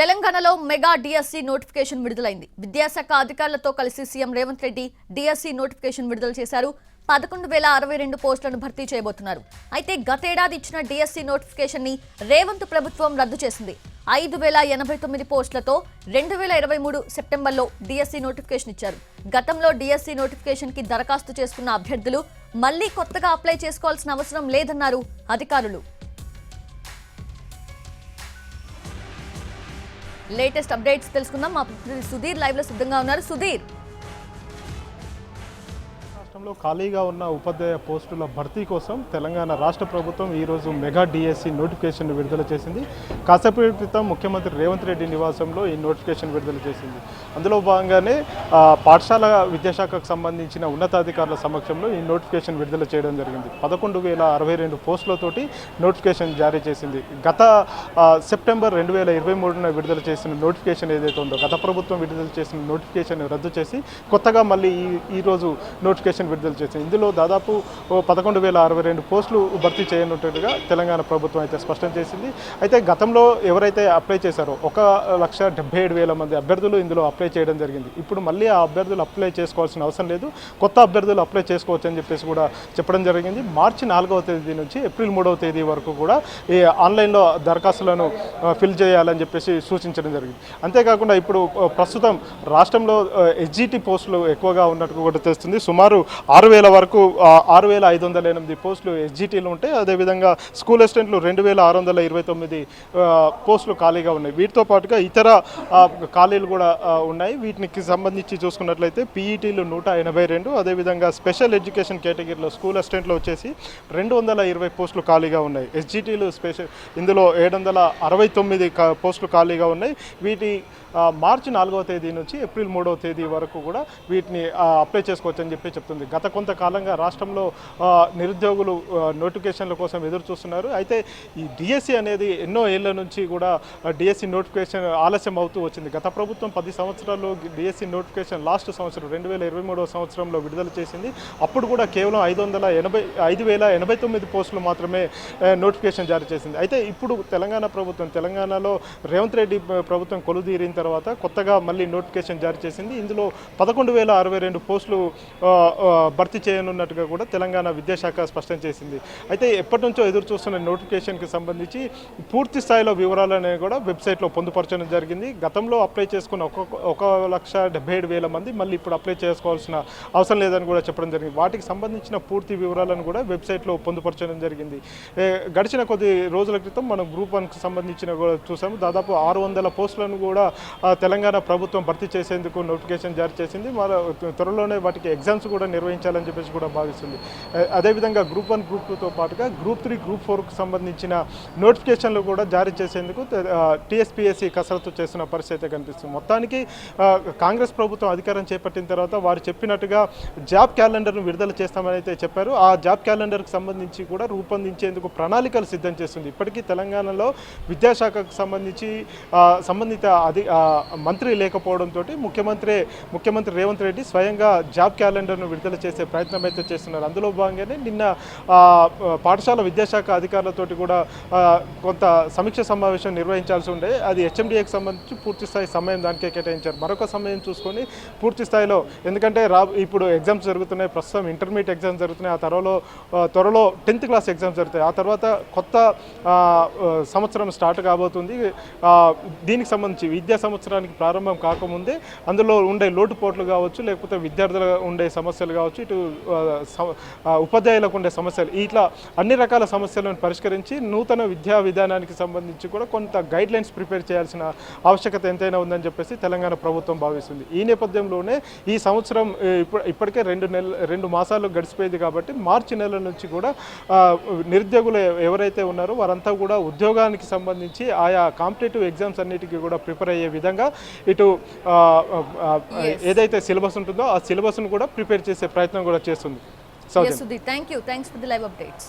తెలంగాణలో mega DSC notification విడుదలైంది. విద్యాశాఖ అధికారులతో కలిసి CM Revanth Reddy DSC notification విడుదల చేశారు. 11,062 పోస్టులను భర్తీ చేయబోతున్నారు. అయితే గతేడాది ఇచ్చిన డిఎస్సి నోటిఫికేషన్ ని రేవంత్ ప్రభుత్వం రద్దు చేసింది. 5,089 పోస్టులతో 2023 సెప్టెంబర్లో డిఎస్సి నోటిఫికేషన్ ఇచ్చారు. గతంలో డిఎస్సి నోటిఫికేషన్ కి దరఖాస్తు చేసుకున్న అభ్యర్థులు మళ్లీ కొత్తగా అప్లై చేసుకోవాల్సిన అవసరం లేదన్నారు అధికారులు. లేటెస్ట్ అప్డేట్స్ తెలుసుకుందాం. మా ప్రతినిధి సుధీర్ లైవ్ లో సిద్ధంగా ఉన్నారు. సుధీర్, రాష్ట్రంలో ఖాళీగా ఉన్న ఉపాధ్యాయ పోస్టుల భర్తీ కోసం తెలంగాణ రాష్ట్ర ప్రభుత్వం ఈరోజు మెగా డిఎస్సి నోటిఫికేషన్ విడుదల చేసింది. కాసేపటి క్రితం ముఖ్యమంత్రి రేవంత్ రెడ్డి నివాసంలో ఈ నోటిఫికేషన్ విడుదల చేసింది. అందులో భాగంగానే పాఠశాల విద్యాశాఖకు సంబంధించిన ఉన్నతాధికారుల సమక్షంలో ఈ నోటిఫికేషన్ విడుదల చేయడం జరిగింది. 11,062 పోస్టులతోటి నోటిఫికేషన్ జారీ చేసింది. గత సెప్టెంబర్ 2023 విడుదల చేసిన నోటిఫికేషన్ ఏదైతే ఉందో, గత ప్రభుత్వం విడుదల చేసిన నోటిఫికేషన్ రద్దు చేసి కొత్తగా మళ్ళీ ఈరోజు నోటిఫికేషన్ విడుదల చేసింది. ఇందులో దాదాపు 11,062 పోస్టులు భర్తీ చేయనున్నట్టుగా తెలంగాణ ప్రభుత్వం అయితే స్పష్టం చేసింది. అయితే గతంలో ఎవరైతే అప్లై చేశారో 1,77,000 మంది అభ్యర్థులు ఇందులో అప్లై చేయడం జరిగింది. ఇప్పుడు మళ్ళీ ఆ అభ్యర్థులు అప్లై చేసుకోవాల్సిన అవసరం లేదు, కొత్త అభ్యర్థులు అప్లై చేసుకోవచ్చు అని చెప్పేసి కూడా చెప్పడం జరిగింది. మార్చి 4వ తేదీ నుంచి ఏప్రిల్ 3వ తేదీ వరకు కూడా ఈ ఆన్లైన్లో దరఖాస్తులను ఫిల్ చేయాలని చెప్పేసి సూచించడం జరిగింది. అంతేకాకుండా ఇప్పుడు ప్రస్తుతం రాష్ట్రంలో ఎస్జిటి పోస్టులు ఎక్కువగా ఉన్నట్టు కూడా తెలుస్తుంది. సుమారు 6,000 వరకు 6,508 పోస్టులు ఎస్జిటీలు ఉంటాయి. అదేవిధంగా స్కూల్ అసిస్టెంట్లు 2,629 పోస్టులు ఖాళీగా ఉన్నాయి. వీటితో పాటుగా ఇతర ఖాళీలు కూడా ఉన్నాయి. వీటికి సంబంధించి చూసుకున్నట్లయితే పీఈటీలు 182, అదేవిధంగా స్పెషల్ ఎడ్యుకేషన్ కేటగిరీలో స్కూల్ అసిస్టెంట్లు వచ్చేసి 220 పోస్టులు ఖాళీగా ఉన్నాయి. ఎస్జిటీలు ఇందులో 769 పోస్టులు ఖాళీగా ఉన్నాయి. వీటి మార్చి 4వ తేదీ నుంచి ఏప్రిల్ 3వ తేదీ వరకు కూడా వీటిని అప్లై చేసుకోవచ్చు అని చెప్పి చెప్తుంది. గత కొంతకాలంగా రాష్ట్రంలో నిరుద్యోగులు నోటిఫికేషన్ల కోసం ఎదురు చూస్తున్నారు. అయితే ఈ డిఎస్సి అనేది ఎన్నో ఏళ్ల నుంచి కూడా డిఎస్సి నోటిఫికేషన్ ఆలస్యం అవుతూ వచ్చింది. గత ప్రభుత్వం 10 సంవత్సరాలు డిఎస్సి నోటిఫికేషన్ లాస్ట్ సంవత్సరం 2023వ సంవత్సరంలో విడుదల చేసింది. అప్పుడు కూడా కేవలం 5,089 పోస్టులు మాత్రమే నోటిఫికేషన్ జారీ చేసింది. అయితే ఇప్పుడు తెలంగాణలో రేవంత్ రెడ్డి ప్రభుత్వం కొలుదీరిన తర్వాత కొత్తగా మళ్ళీ నోటిఫికేషన్ జారీ చేసింది. ఇందులో 11,062 పోస్టులు భర్తీ చేయనున్నట్టుగా కూడా తెలంగాణ విద్యాశాఖ స్పష్టం చేసింది. అయితే ఎప్పటి నుంచో ఎదురు చూస్తున్న నోటిఫికేషన్కి సంబంధించి పూర్తి స్థాయిలో వివరాలనే కూడా వెబ్సైట్లో పొందుపరచడం జరిగింది. గతంలో అప్లై చేసుకున్న 1,77,000 మంది మళ్ళీ ఇప్పుడు అప్లై చేసుకోవాల్సిన అవసరం లేదని కూడా చెప్పడం జరిగింది. వాటికి సంబంధించిన పూర్తి వివరాలను కూడా వెబ్సైట్లో పొందుపరచడం జరిగింది. గడిచిన కొద్ది రోజుల క్రితం మనం గ్రూప్ 1కి సంబంధించిన కూడా చూసాము. దాదాపు 600 పోస్టులను కూడా తెలంగాణ ప్రభుత్వం భర్తీ చేసేందుకు నోటిఫికేషన్ జారీ చేసింది. త్వరలోనే వాటికి ఎగ్జామ్స్ కూడా నిర్వహించాలని చెప్పేసి కూడా భావిస్తుంది. అదేవిధంగా గ్రూప్ 1, గ్రూప్ 2తో పాటుగా గ్రూప్ 3, గ్రూప్ 4కు సంబంధించిన నోటిఫికేషన్లు కూడా జారీ చేసేందుకు టీఎస్పీఎస్సీ కసరత్తు చేస్తున్న పరిస్థితి కనిపిస్తుంది. మొత్తానికి కాంగ్రెస్ ప్రభుత్వం అధికారం చేపట్టిన తర్వాత వారు చెప్పినట్టుగా జాబ్ క్యాలెండర్ను విడుదల చేస్తామని అయితే చెప్పారు. ఆ జాబ్ క్యాలెండర్కి సంబంధించి కూడా రూపొందించేందుకు ప్రణాళికలు సిద్ధం చేస్తుంది. ఇప్పటికీ తెలంగాణలో విద్యాశాఖకు సంబంధించి సంబంధిత మంత్రి లేకపోవడంతో ముఖ్యమంత్రి రేవంత్ రెడ్డి స్వయంగా జాబ్ క్యాలెండర్ను విడుదల చేసే ప్రయత్నం అయితే చేస్తున్నారు. అందులో భాగంగానే నిన్న పాఠశాల విద్యాశాఖ అధికారులతోటి కూడా కొంత సమీక్ష సమావేశం నిర్వహించాల్సి ఉండే. అది హెచ్ఎండిఏకి సంబంధించి పూర్తి స్థాయి సమయం దానికే కేటాయించారు. మరొక సమయం చూసుకొని పూర్తి స్థాయిలో, ఎందుకంటే ఇప్పుడు ఎగ్జామ్స్ జరుగుతున్నాయి, ప్రస్తుతం ఇంటర్మీడియట్ ఎగ్జామ్స్ జరుగుతున్నాయి, ఆ త్వరలో 10th క్లాస్ ఎగ్జామ్స్ జరుగుతాయి, ఆ తర్వాత కొత్త సంవత్సరం స్టార్ట్ కాబోతుంది. దీనికి సంబంధించి విద్యా సంవత్సరానికి ప్రారంభం కాకముందే అందులో ఉండే లోటుపోట్లు కావచ్చు, లేకపోతే విద్యార్థులు ఉండే సమస్యలు కావచ్చు, ఇటు ఉపాధ్యాయులకు ఉండే సమస్యలు, ఇట్లా అన్ని రకాల సమస్యలను పరిష్కరించి నూతన విద్యా విధానానికి సంబంధించి కూడా కొంత గైడ్లైన్స్ ప్రిపేర్ చేయాల్సిన ఆవశ్యకత ఎంతైనా ఉందని చెప్పేసి తెలంగాణ ప్రభుత్వం భావిస్తుంది. ఈ నేపథ్యంలోనే ఈ సంవత్సరం ఇప్పటికే 2 మాసాలు గడిచిపోయింది కాబట్టి మార్చి నెల నుంచి కూడా నిరుద్యోగులు ఎవరైతే ఉన్నారో వారంతా కూడా ఉద్యోగానికి సంబంధించి ఆయా కాంపిటేటివ్ ఎగ్జామ్స్ అన్నిటికీ కూడా ప్రిపేర్ అయ్యే విధంగా ఇటు ఏదైతే సిలబస్ ఉంటుందో ఆ సిలబస్ను కూడా ప్రిపేర్ చేసే ప్రయత్నం కూడా చేస్తుంది. Thanks for the live updates.